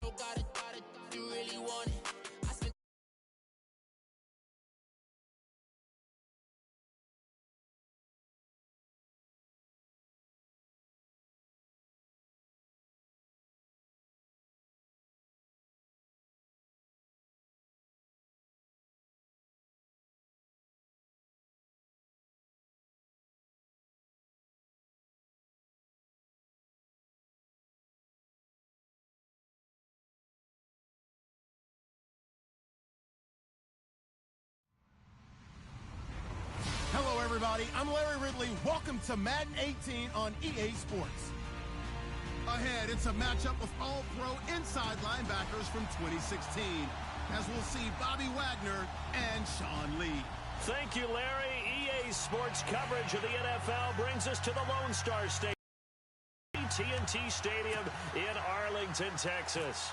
You really want it. Hello, everybody. I'm Larry Ridley. Welcome to Madden 18 on EA Sports. Ahead, it's a matchup with all-pro inside linebackers from 2016, as we'll see Bobby Wagner and Sean Lee. Thank you, Larry. EA Sports coverage of the NFL brings us to the Lone Star Stadium, TNT Stadium in Arlington, Texas.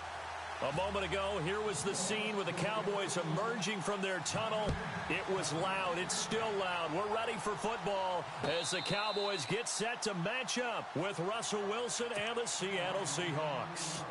A moment ago, here was the scene with the Cowboys emerging from their tunnel. It was loud. It's still loud. We're ready for football as the Cowboys get set to match up with Russell Wilson and the Seattle Seahawks.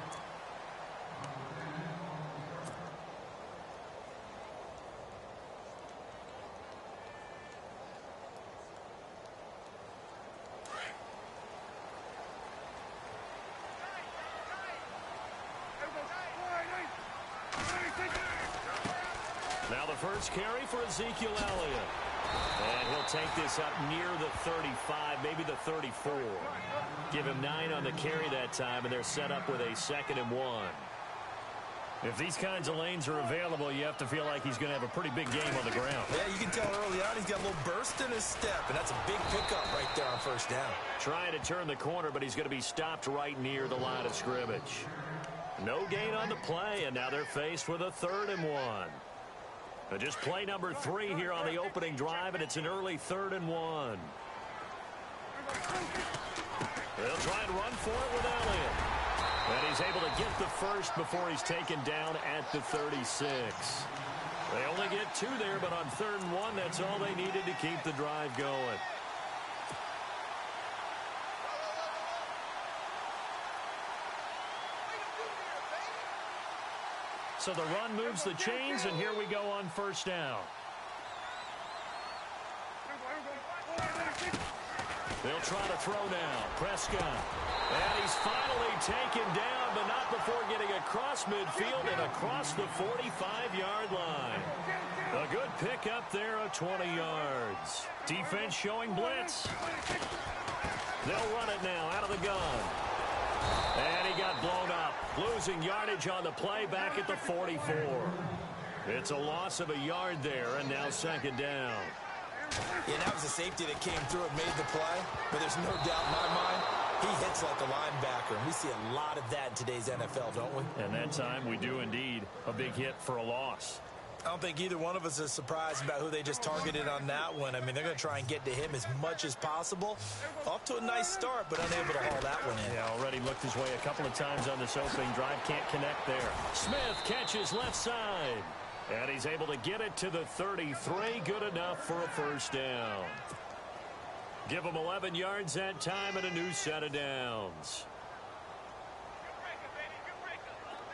Now the first carry for Ezekiel Elliott. And he'll take this up near the 35, maybe the 34. Give him 9 on the carry that time, and they're set up with a 2nd and 1. If these kinds of lanes are available, you have to feel like he's going to have a pretty big game on the ground. Yeah, you can tell early on he's got a little burst in his step, and that's a big pickup right there on first down. Trying to turn the corner, but he's going to be stopped right near the line of scrimmage. No gain on the play, and now they're faced with a 3rd and 1. Just play number 3 here on the opening drive, and it's an early 3rd and 1. They'll try and run for it with Elliott. And he's able to get the first before he's taken down at the 36. They only get 2 there, but on 3rd and 1, that's all they needed to keep the drive going. So the run moves the chains, and here we go on first down. They'll try to throw now. Prescott. And he's finally taken down, but not before getting across midfield and across the 45-yard line. A good pickup there of 20 yards. Defense showing blitz. They'll run it now out of the gun. And he got blown up, losing yardage on the play back at the 44. It's a loss of a yard there, and now 2nd down. Yeah, that was a safety that came through and made the play, but there's no doubt in my mind, he hits like a linebacker, and we see a lot of that in today's NFL, don't we? And that time we do indeed. A big hit for a loss. I don't think either one of us is surprised about who they just targeted on that one. I mean, they're going to try and get to him as much as possible. Off to a nice start, but unable to haul that one in. Yeah, already looked his way a couple of times on this opening drive. Can't connect there. Smith catches left side. And he's able to get it to the 33. Good enough for a first down. Give him 11 yards that time and a new set of downs.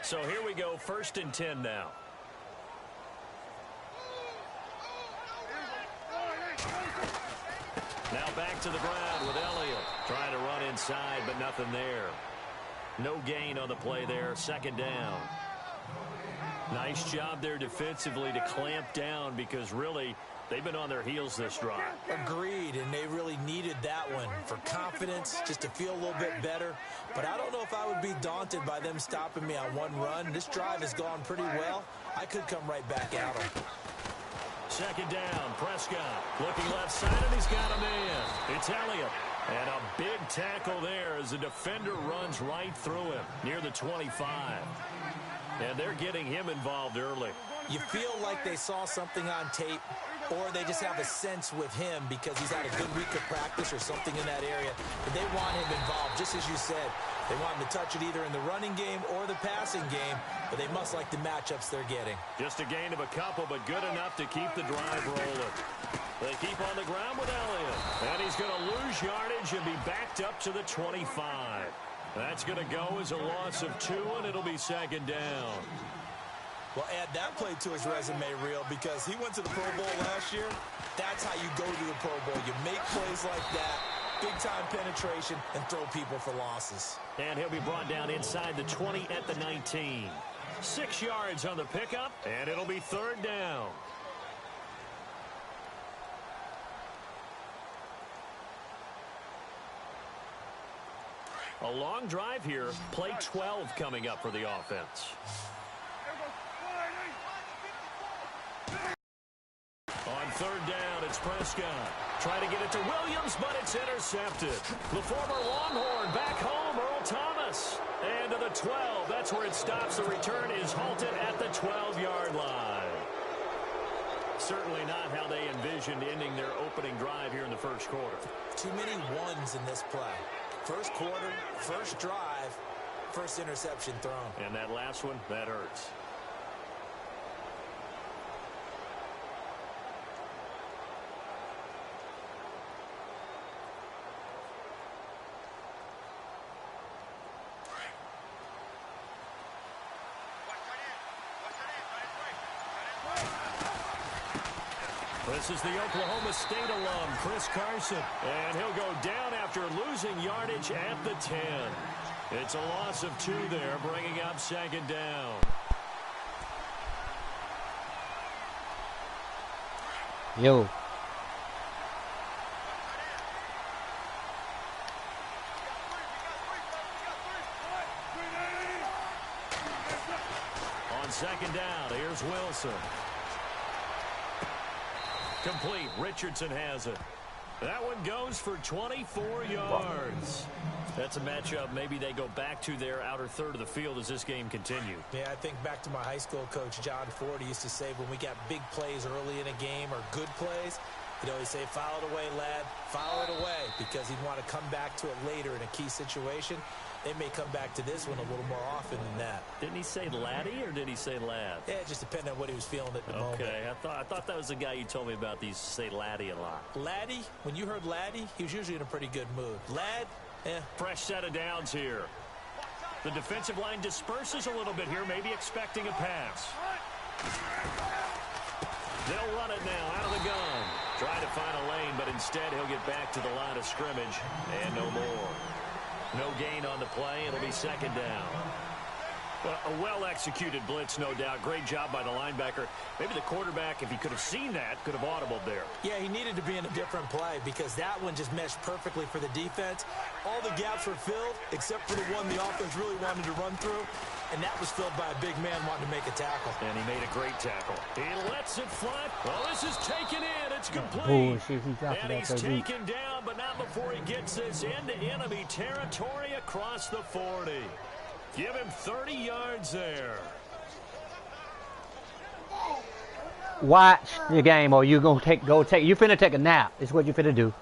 So here we go, 1st and 10 now. Now back to the ground with Elliott. Trying to run inside, but nothing there. No gain on the play there. 2nd down. Nice job there defensively to clamp down because really they've been on their heels this drive. Agreed, and they really needed that one for confidence, just to feel a little bit better. But I don't know if I would be daunted by them stopping me on one run. This drive has gone pretty well. I could come right back at them. 2nd down, Prescott looking left side, and he's got a man. It's Elliott. And a big tackle there as the defender runs right through him near the 25. And they're getting him involved early. You feel like they saw something on tape, or they just have a sense with him because he's had a good week of practice or something in that area. But they want him involved, just as you said. They want him to touch it either in the running game or the passing game, but they must like the matchups they're getting. Just a gain of a couple, but good enough to keep the drive rolling. They keep on the ground with Elliott. And he's going to lose yardage and be backed up to the 25. That's going to go as a loss of 2, and it'll be second down. Well, add that play to his resume reel because he went to the Pro Bowl last year. That's how you go to the Pro Bowl. You make plays like that, big-time penetration, and throw people for losses. And he'll be brought down inside the 20 at the 19. 6 yards on the pickup, and it'll be third down. A long drive here. Play 12 coming up for the offense. On third down, it's Prescott. Trying to get it to Williams, but it's intercepted. The former Longhorn back home, Earl Thomas. And to the 12. That's where it stops. The return is halted at the 12-yard line. Certainly not how they envisioned ending their opening drive here in the first quarter. Too many ones in this play. First quarter, first drive, first interception thrown. And that last one, that hurts. This is the Oklahoma State alum, Chris Carson. And he'll go down after losing yardage at the 10. It's a loss of 2 there, bringing up second down. Yo. On second down, here's Wilson. Complete. Richardson has it. That one goes for 24 yards. That's a matchup maybe they go back to their outer third of the field as this game continues. Yeah, I think back to my high school coach, John Ford. He used to say when we got big plays early in a game or good plays, he'd always say, foul it away, lad. Foul it away, because he'd want to come back to it later in a key situation. They may come back to this one a little more often than that. Didn't he say laddie or did he say lad? Yeah, it just depended on what he was feeling at the moment. Okay, I thought that was the guy you told me about. These say laddie a lot. Laddie, when you heard laddie, he was usually in a pretty good mood. Lad, Fresh set of downs here. The defensive line disperses a little bit here, maybe expecting a pass. They'll run it now out of the gun. Try to find a lane, but instead he'll get back to the line of scrimmage and no more. No gain on the play. It'll be second down. Well, a well-executed blitz, no doubt. Great job by the linebacker. Maybe the quarterback, if he could have seen that, could have audibled there. Yeah, he needed to be in a different play because that one just meshed perfectly for the defense. All the gaps were filled except for the one the offense really wanted to run through, and that was filled by a big man wanting to make a tackle. And he made a great tackle. He lets it fly. Well, this is taken in. It's complete. Bullshit, he dropped And that he's so deep. taken down, but not before he gets this into enemy territory across the 40. Give him 30 yards there. Watch the game, or you gonna take. You finna take a nap. Is what you finna do.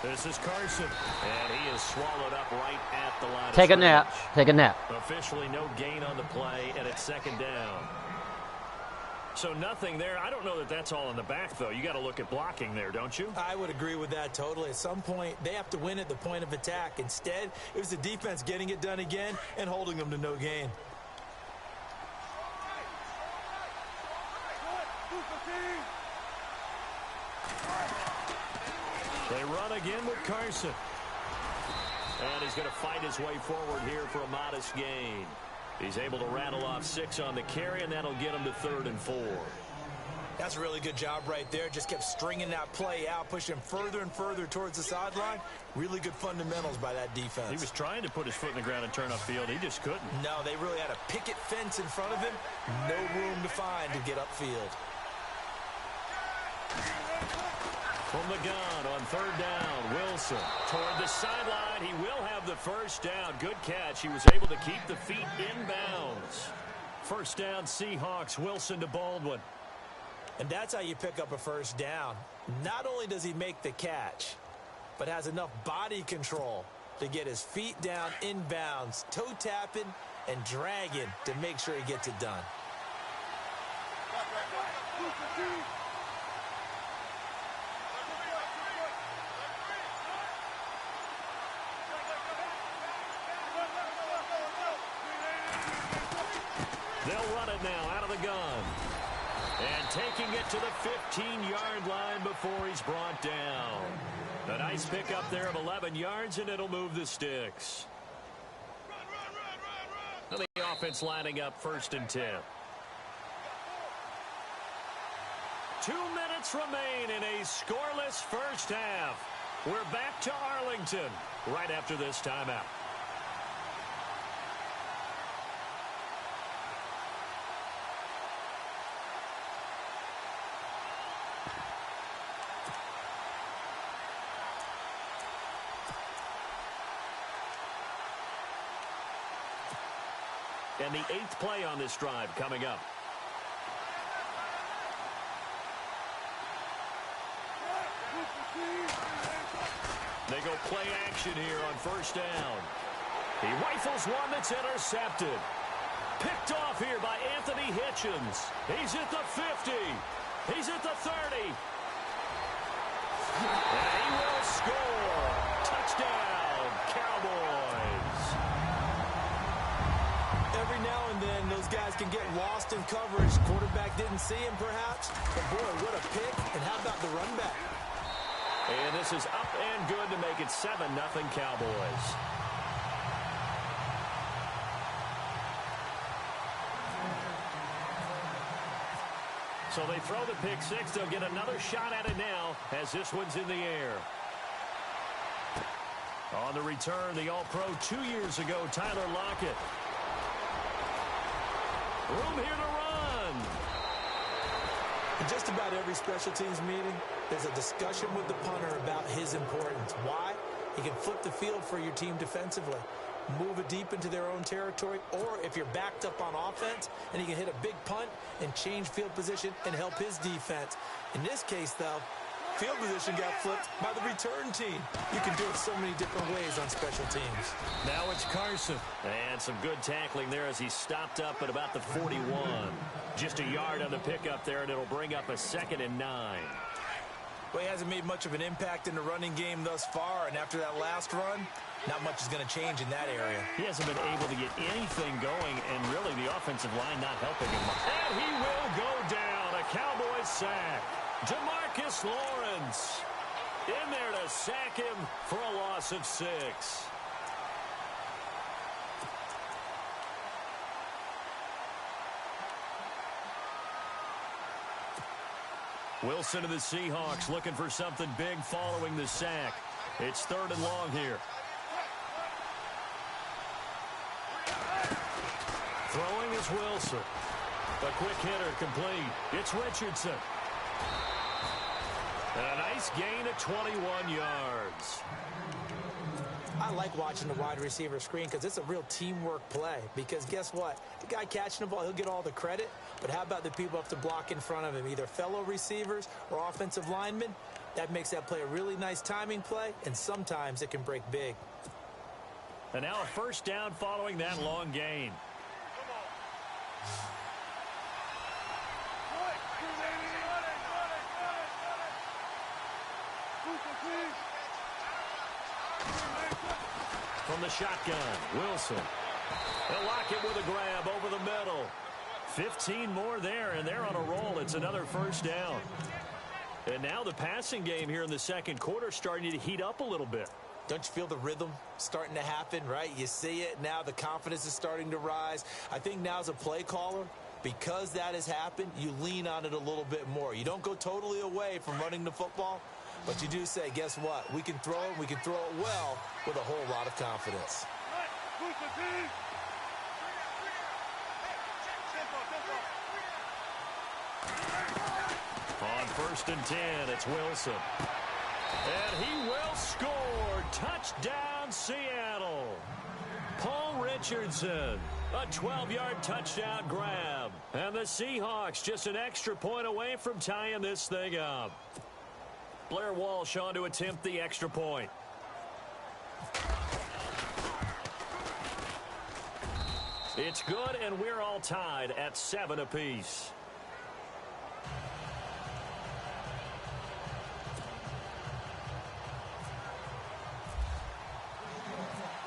This is Carson, and he is swallowed up right at the line. Take a nap. Take a nap. Officially no gain on the play, and it's second down. So nothing there. I don't know that that's all in the back, though. You got to look at blocking there, don't you? I would agree with that totally. At some point, they have to win at the point of attack. Instead, it was the defense getting it done again and holding them to no gain. They run again with Carson. And he's going to fight his way forward here for a modest gain. He's able to rattle off 6 on the carry, and that'll get him to 3rd and 4. That's a really good job right there. Just kept stringing that play out, pushing him further and further towards the sideline. Really good fundamentals by that defense. He was trying to put his foot in the ground and turn upfield. He just couldn't. No, they really had a picket fence in front of him. No room to find to get upfield. From the gun on 3rd down, Wilson toward the sideline. He will have the first down. Good catch. He was able to keep the feet inbounds. First down, Seahawks. Wilson to Baldwin. And that's how you pick up a first down. Not only does he make the catch, but has enough body control to get his feet down inbounds, toe tapping, and dragging to make sure he gets it done. They'll run it now out of the gun. And taking it to the 15-yard line before he's brought down. A nice pickup there of 11 yards, and it'll move the sticks. And the offense lining up 1st and 10. 2 minutes remain in a scoreless first half. We're back to Arlington right after this timeout. And the 8th play on this drive coming up. They go play action here on 1st down. He rifles one that's intercepted. Picked off here by Anthony Hitchens. He's at the 50. He's at the 30. And he will score. Touchdown, Cowboys. Every now and then, those guys can get lost in coverage. Quarterback didn't see him, perhaps. But, boy, what a pick. And how about the run back? And this is up and good to make it 7-0 Cowboys. So they throw the pick six. They'll get another shot at it now as this one's in the air. On the return, the All-Pro 2 years ago, Tyler Lockett. Room here to run. In just about every special teams meeting, there's a discussion with the punter about his importance. Why? He can flip the field for your team defensively, move it deep into their own territory, or if you're backed up on offense, and he can hit a big punt and change field position and help his defense. In this case, though, field position got flipped by the return team. You can do it so many different ways on special teams. Now it's Carson. And some good tackling there as he stopped up at about the 41. Just a yard on the pickup there, and it'll bring up a 2nd and 9. Well, he hasn't made much of an impact in the running game thus far, and after that last run, not much is going to change in that area. He hasn't been able to get anything going, and really the offensive line not helping him. And he will go down. A Cowboys sack. Demarcus Lawrence in there to sack him for a loss of 6. Wilson of the Seahawks looking for something big following the sack. It's 3rd and long here. Throwing is Wilson. A quick hitter complete. It's Richardson. And a nice gain of 21 yards. I like watching the wide receiver screen because it's a real teamwork play. Because guess what? The guy catching the ball, he'll get all the credit. But how about the people up to block in front of him, either fellow receivers or offensive linemen? That makes that play a really nice timing play, and sometimes it can break big. And now a 1st down following that long gain. From the shotgun, Wilson. They'll lock it with a grab over the middle. 15 more there, and they're on a roll. It's another 1st down. And now the passing game here in the 2nd quarter starting to heat up a little bit. Don't you feel the rhythm starting to happen, right? You see it now. The confidence is starting to rise. I think now as a play caller, because that has happened, you lean on it a little bit more. You don't go totally away from running the football, but you do say, guess what? We can throw it. We can throw it well with a whole lot of confidence. On 1st and 10, it's Wilson. And he will score. Touchdown, Seattle. Paul Richardson, a 12-yard touchdown grab. And the Seahawks just an extra point away from tying this thing up. Blair Walsh on to attempt the extra point. It's good, and we're all tied at 7 apiece.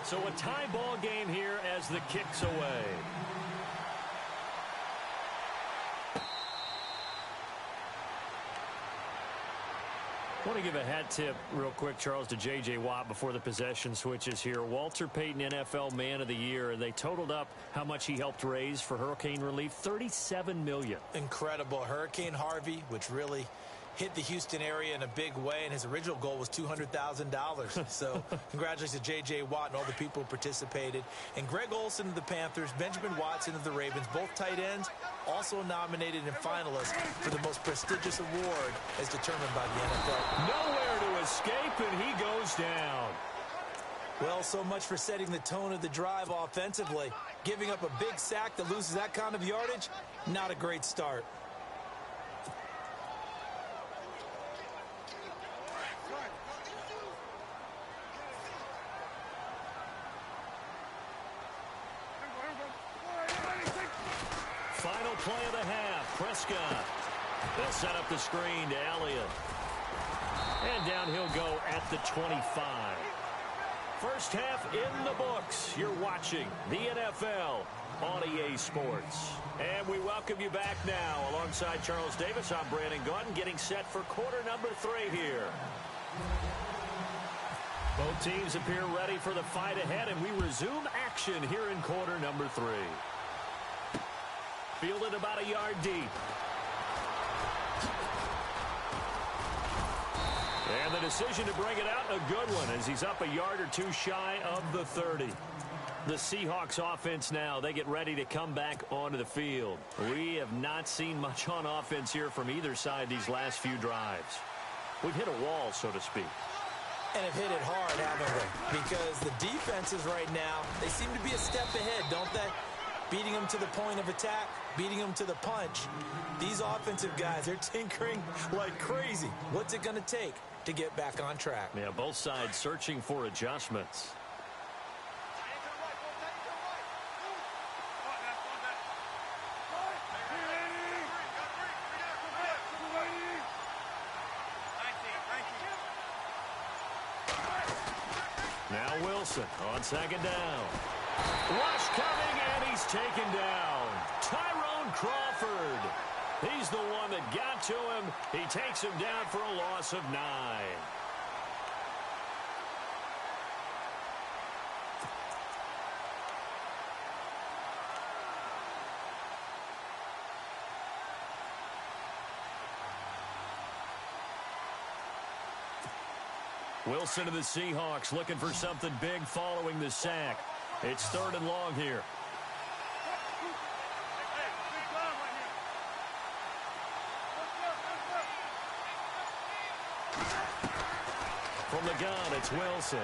So a tie ball game here as the kick's away. I want to give a hat tip real quick, Charles, to J.J. Watt before the possession switches here. Walter Payton, NFL Man of the Year, and they totaled up how much he helped raise for hurricane relief, $37 million. Incredible. Hurricane Harvey, which really hit the Houston area in a big way, and his original goal was $200,000. So congratulations to J.J. Watt and all the people who participated. And Greg Olsen of the Panthers, Benjamin Watson of the Ravens, both tight ends, also nominated and finalists for the most prestigious award as determined by the NFL. Nowhere to escape, and he goes down. Well, so much for setting the tone of the drive offensively. Giving up a big sack that loses that kind of yardage, not a great start. Final play of the half. Prescott. They'll set up the screen to Elliott. And down he'll go at the 25. First half in the books. You're watching the NFL on EA Sports. And we welcome you back now. Alongside Charles Davis, I'm Brandon Gaudin, getting set for quarter number 3 here. Both teams appear ready for the fight ahead, and we resume action here in quarter number 3. Fielded about a yard deep. And the decision to bring it out, a good one, as he's up a yard or two shy of the 30. The Seahawks offense now, they get ready to come back onto the field. We have not seen much on offense here from either side these last few drives. We've hit a wall, so to speak. And have hit it hard, haven't we? Because the defenses right now, they seem to be a step ahead, don't they? Beating them to the point of attack, beating them to the punch. These offensive guys, they're tinkering like crazy. What's it going to take to get back on track? Yeah, both sides searching for adjustments. Now Wilson on second down. Rush coming, and he's taken down. Tyrone Crawford. He's the one that got to him. He takes him down for a loss of 9. Wilson of the Seahawks looking for something big following the sack. It's 3rd and long here. From the gun, it's Wilson.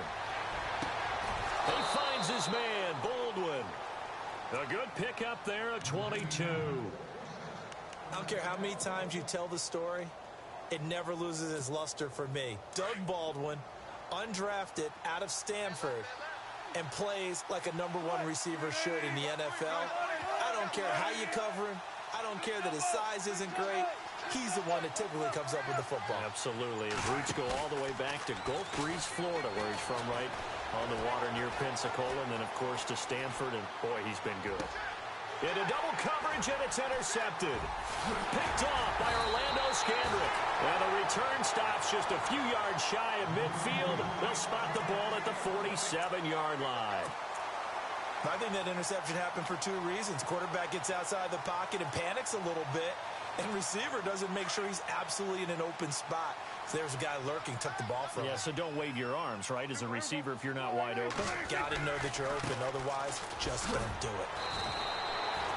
He finds his man, Baldwin. A good pickup there, a 22. I don't care how many times you tell the story, it never loses its luster for me. Doug Baldwin, undrafted out of Stanford, and plays like a #1 receiver should in the NFL. I don't care how you cover him. I don't care that his size isn't great. He's the one that typically comes up with the football. Absolutely. His roots go all the way back to Gulf Breeze, Florida, where he's from, right on the water near Pensacola, and then, of course, to Stanford, and, boy, he's been good. Into double coverage, and it's intercepted. Picked off by Orlando Scandrick. And the return stops just a few yards shy of midfield. They'll spot the ball at the 47-yard line. I think that interception happened for 2 reasons. Quarterback gets outside the pocket and panics a little bit, and receiver doesn't make sure he's absolutely in an open spot. So there's a guy lurking, took the ball from him. Yeah, so don't wave your arms, right, as a receiver if you're not wide open. Got to know that you're open. Otherwise, just don't do it.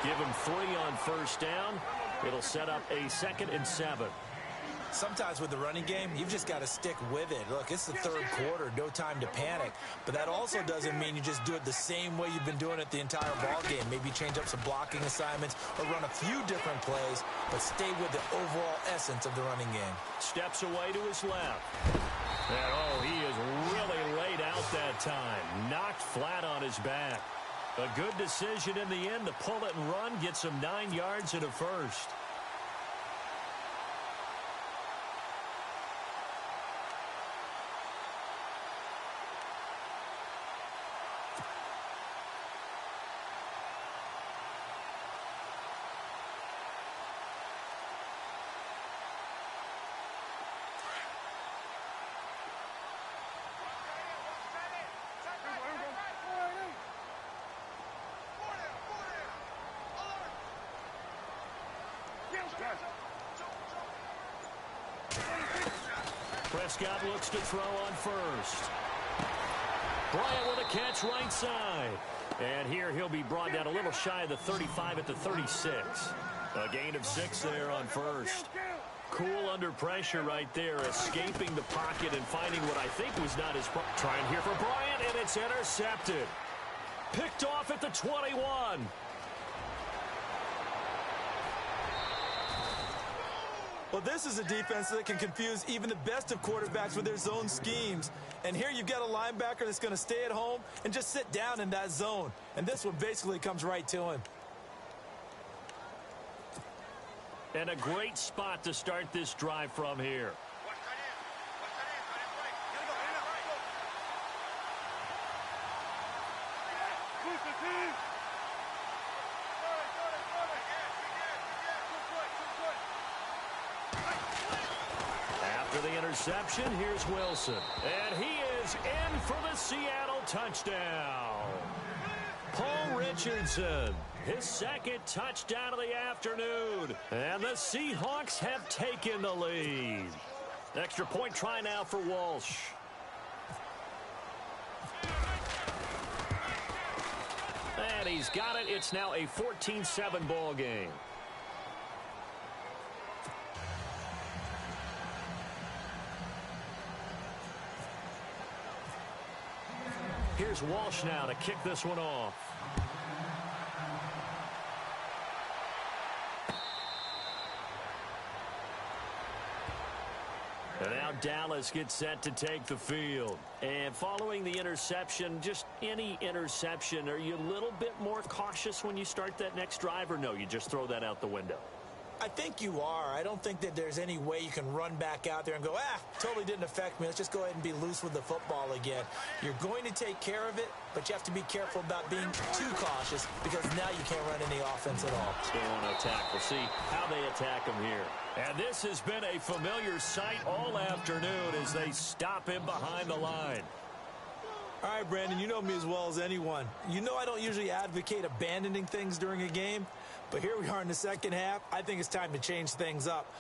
Give him 3 on first down. It'll set up a 2nd and 7. Sometimes with the running game, you've just got to stick with it. Look, it's the 3rd quarter, no time to panic. But that also doesn't mean you just do it the same way you've been doing it the entire ball game. Maybe change up some blocking assignments or run a few different plays, but stay with the overall essence of the running game. Steps away to his left. And, oh, he is really laid out that time. Knocked flat on his back. A good decision in the end to pull it and run, get some 9 yards and a first. Prescott looks to throw on first. Bryant with a catch right side. And here he'll be brought down a little shy of the 35 at the 36. A gain of 6 there on first. Cool under pressure right there, escaping the pocket and finding what I think was not his... Trying here for Bryant, and it's intercepted. Picked off at the 21. Well, this is a defense that can confuse even the best of quarterbacks with their zone schemes. And here you've got a linebacker that's going to stay at home and just sit down in that zone. And this one basically comes right to him. And a great spot to start this drive from here. After the interception, here's Wilson. And he is in for the Seattle touchdown. Paul Richardson, his second touchdown of the afternoon. And the Seahawks have taken the lead. Extra point try now for Walsh. And he's got it. It's now a 14-7 ball game. Here's Walsh now to kick this one off. And now Dallas gets set to take the field. And following the interception, just any interception, are you a little bit more cautious when you start that next drive, or no, you just throw that out the window? I think you are. I don't think that there's any way you can run back out there and go, totally didn't affect me. Let's just go ahead and be loose with the football again. You're going to take care of it, but you have to be careful about being too cautious because now you can't run any offense at all. Still want to attack. We'll see how they attack him here. And this has been a familiar sight all afternoon as they stop him behind the line. All right, Brandon, you know me as well as anyone. You know I don't usually advocate abandoning things during a game, but here we are in the second half. I think it's time to change things up.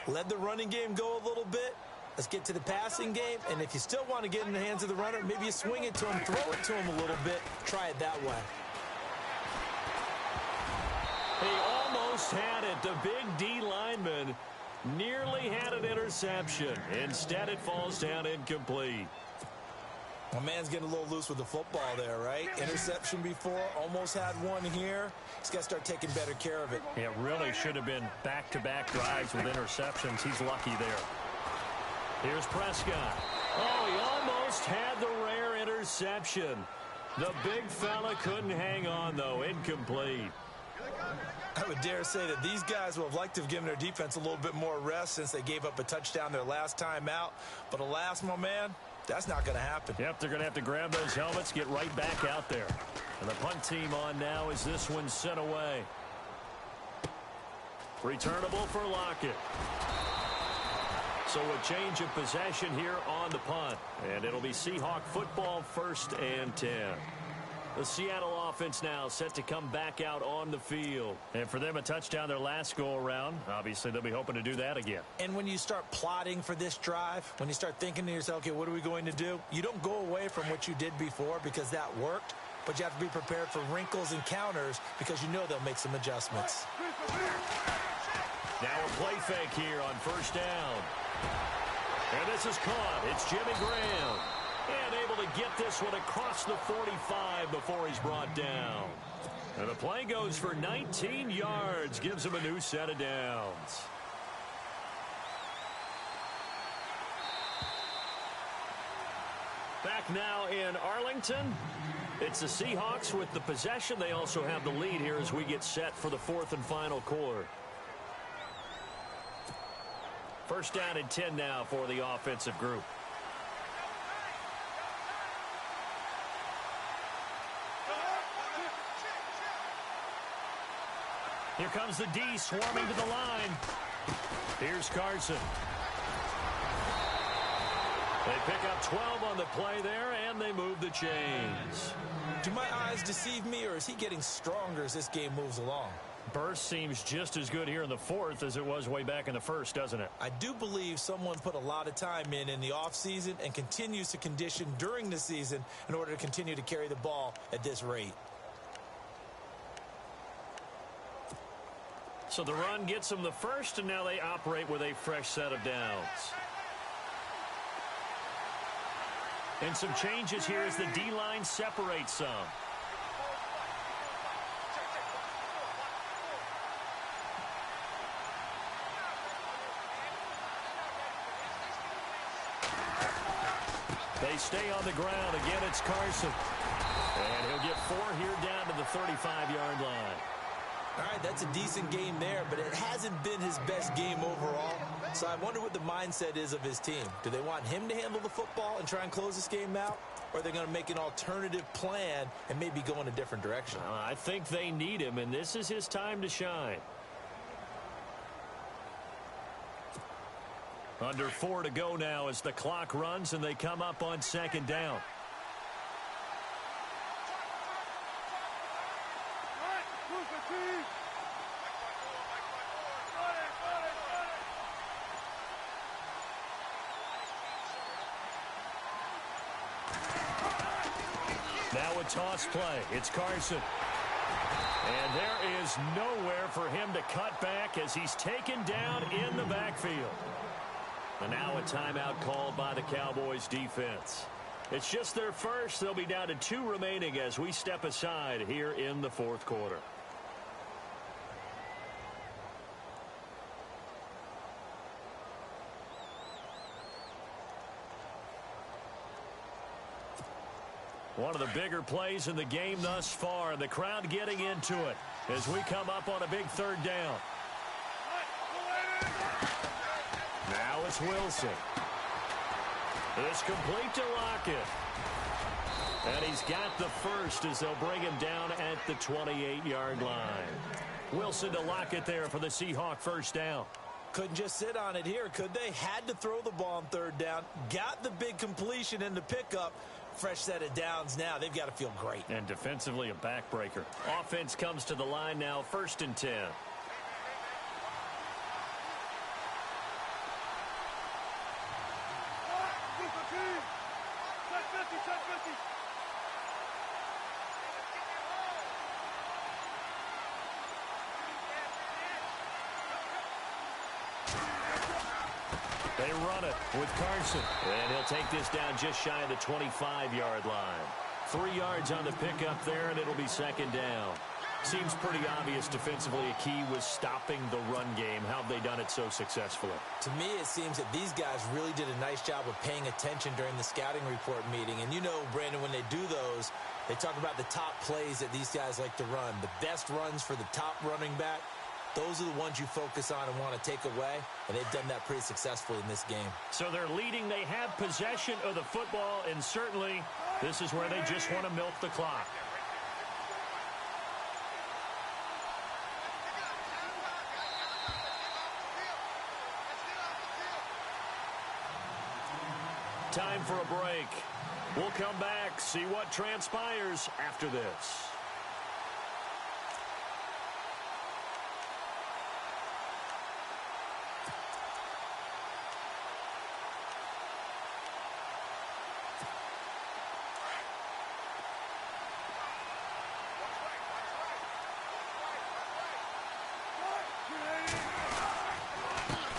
Let the running game go a little bit. Let's get to the passing game, and if you still want to get in the hands of the runner, maybe you swing it to him, throw it to him a little bit, try it that way. He almost had it. The big D lineman nearly had an interception. Instead, it falls down incomplete. My man's getting a little loose with the football there, right? Interception before, almost had one here. He's got to start taking better care of it. It really should have been back-to-back drives with interceptions. He's lucky there. Here's Prescott. Oh, he almost had the rare interception. The big fella couldn't hang on, though. Incomplete. I would dare say that these guys would have liked to have given their defense a little bit more rest since they gave up a touchdown their last time out. But alas, my man, that's not going to happen. Yep, they're going to have to grab those helmets, get right back out there. And the punt team on now as this one's sent away. Returnable for Lockett. So a change of possession here on the punt. And it'll be Seahawk football, 1st and 10. The Seattle offense now set to come back out on the field. And for them, a touchdown their last go-around. Obviously, they'll be hoping to do that again. And when you start plotting for this drive, when you start thinking to yourself, okay, what are we going to do? You don't go away from what you did before because that worked, but you have to be prepared for wrinkles and counters because you know they'll make some adjustments. Now a play fake here on 1st down. And this is caught. It's Jimmy Graham. And able to get this one across the 45 before he's brought down. And the play goes for 19 yards. Gives him a new set of downs. Back now in Arlington. It's the Seahawks with the possession. They also have the lead here as we get set for the fourth and final quarter. First down and 10 now for the offensive group. Here comes the D swarming to the line. Here's Carson. They pick up 12 on the play there, and they move the chains. Do my eyes deceive me, or is he getting stronger as this game moves along? Burst seems just as good here in the fourth as it was way back in the first, doesn't it? I do believe someone put a lot of time in the offseason and continues to condition during the season in order to continue to carry the ball at this rate. So the run gets them the first, and now they operate with a fresh set of downs. And some changes here as the D-line separates some. They stay on the ground. Again, it's Carson. And he'll get 4 here down to the 35-yard line. All right, that's a decent game there, but it hasn't been his best game overall. So I wonder what the mindset is of his team. Do they want him to handle the football and try and close this game out? Or are they going to make an alternative plan and maybe go in a different direction? I think they need him, and this is his time to shine. Under 4 to go now as the clock runs and they come up on second down. Now a toss play. It's Carson. And there is nowhere for him to cut back as he's taken down in the backfield. And now a timeout called by the Cowboys defense. It's just their first. They'll be down to 2 remaining as we step aside here in the fourth quarter. One of the bigger plays in the game thus far, and the crowd getting into it as we come up on a big third down. Now it's Wilson. It's complete to Lockett. And he's got the first as they'll bring him down at the 28-yard line. Wilson to Lockett there for the Seahawk first down. Couldn't just sit on it here, could they? Had to throw the ball on third down. Got the big completion in the pickup. Fresh set of downs now. They've got to feel great. And defensively a backbreaker. Offense comes to the line now, 1st and 10. They run it with Carson. And he'll take this down just shy of the 25-yard line. 3 yards on the pickup there, and it'll be second down. Seems pretty obvious defensively a key was stopping the run game. How have they done it so successfully? To me, it seems that these guys really did a nice job of paying attention during the scouting report meeting. And you know, Brandon, when they do those, they talk about the top plays that these guys like to run. The best runs for the top running back. Those are the ones you focus on and want to take away, and they've done that pretty successfully in this game. So they're leading. They have possession of the football, and certainly this is where they just want to milk the clock. Time for a break. We'll come back, see what transpires after this.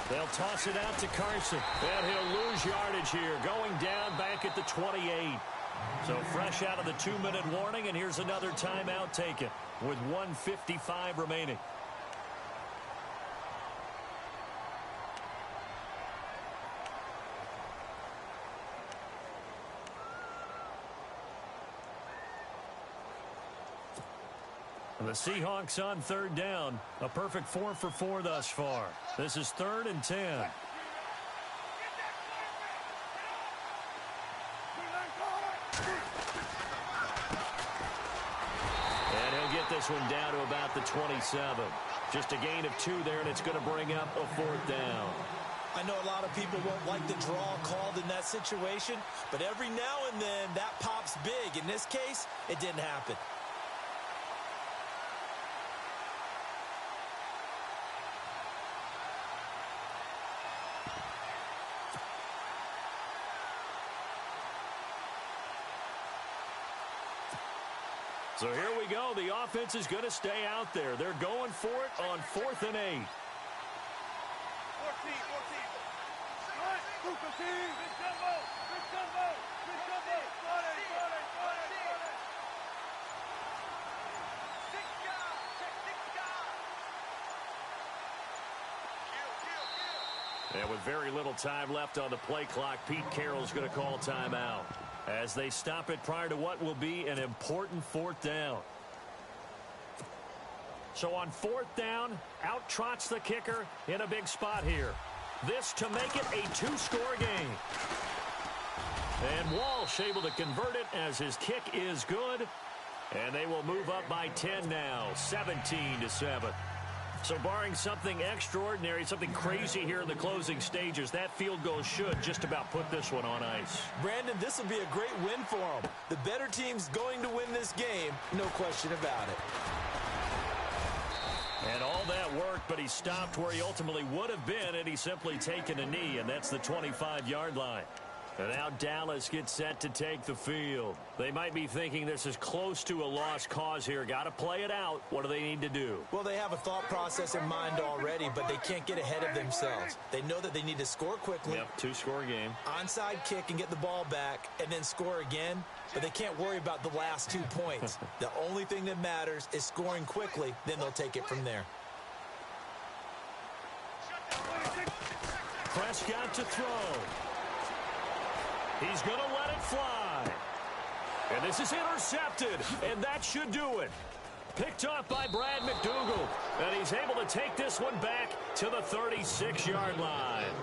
They'll toss it out to Carson. And he'll lose yardage here, going down back at the 28. So fresh out of the 2-minute warning, and here's another timeout taken with 1:55 remaining. The Seahawks on third down. A perfect 4 for 4 thus far. This is 3rd and 10. And he'll get this one down to about the 27. Just a gain of 2 there, and it's going to bring up a 4th down. I know a lot of people won't like the draw called in that situation, but every now and then that pops big. In this case, it didn't happen. So here we go. The offense is going to stay out there. They're going for it on 4th and 8. And with very little time left on the play clock, Pete Carroll's going to call timeout as they stop it prior to what will be an important 4th down. So on 4th down, out trots the kicker in a big spot here. This to make it a 2-score game. And Walsh able to convert it as his kick is good. And they will move up by 10 now, 17-7. So barring something extraordinary, something crazy here in the closing stages, that field goal should just about put this one on ice. Brandon, this will be a great win for them. The better team's going to win this game, no question about it. And all that worked, but he stopped where he ultimately would have been, and he's simply taken a knee, and that's the 25-yard line. And now Dallas gets set to take the field. They might be thinking this is close to a lost cause here. Got to play it out. What do they need to do? Well, they have a thought process in mind already, but they can't get ahead of themselves. They know that they need to score quickly. Yep, 2-score game. Onside kick and get the ball back and then score again, but they can't worry about the last 2 points. The only thing that matters is scoring quickly, then they'll take it from there. Prescott to throw. He's going to let it fly. And this is intercepted, and that should do it. Picked off by Brad McDougald, and he's able to take this one back to the 36-yard line.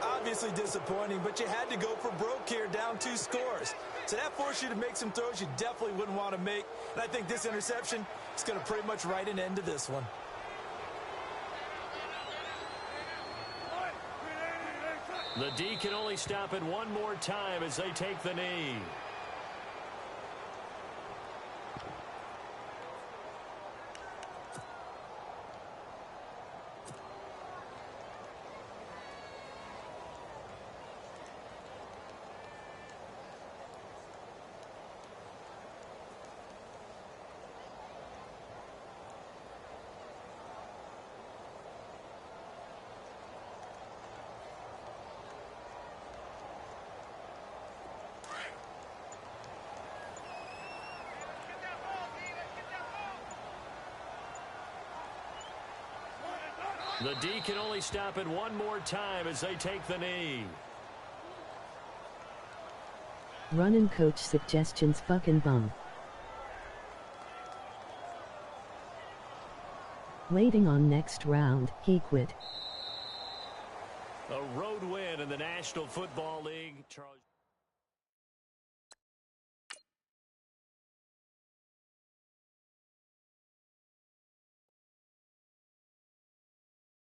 Obviously disappointing, but you had to go for broke here, down 2 scores. So that forced you to make some throws you definitely wouldn't want to make. And I think this interception is going to pretty much write an end to this one. The D can only stop it one more time as they take the knee. The D can only stop it one more time as they take the knee. Running coach suggestions fucking bum. Waiting on next round, he quit. A road win in the National Football League. Charles.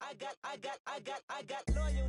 I got loyalty.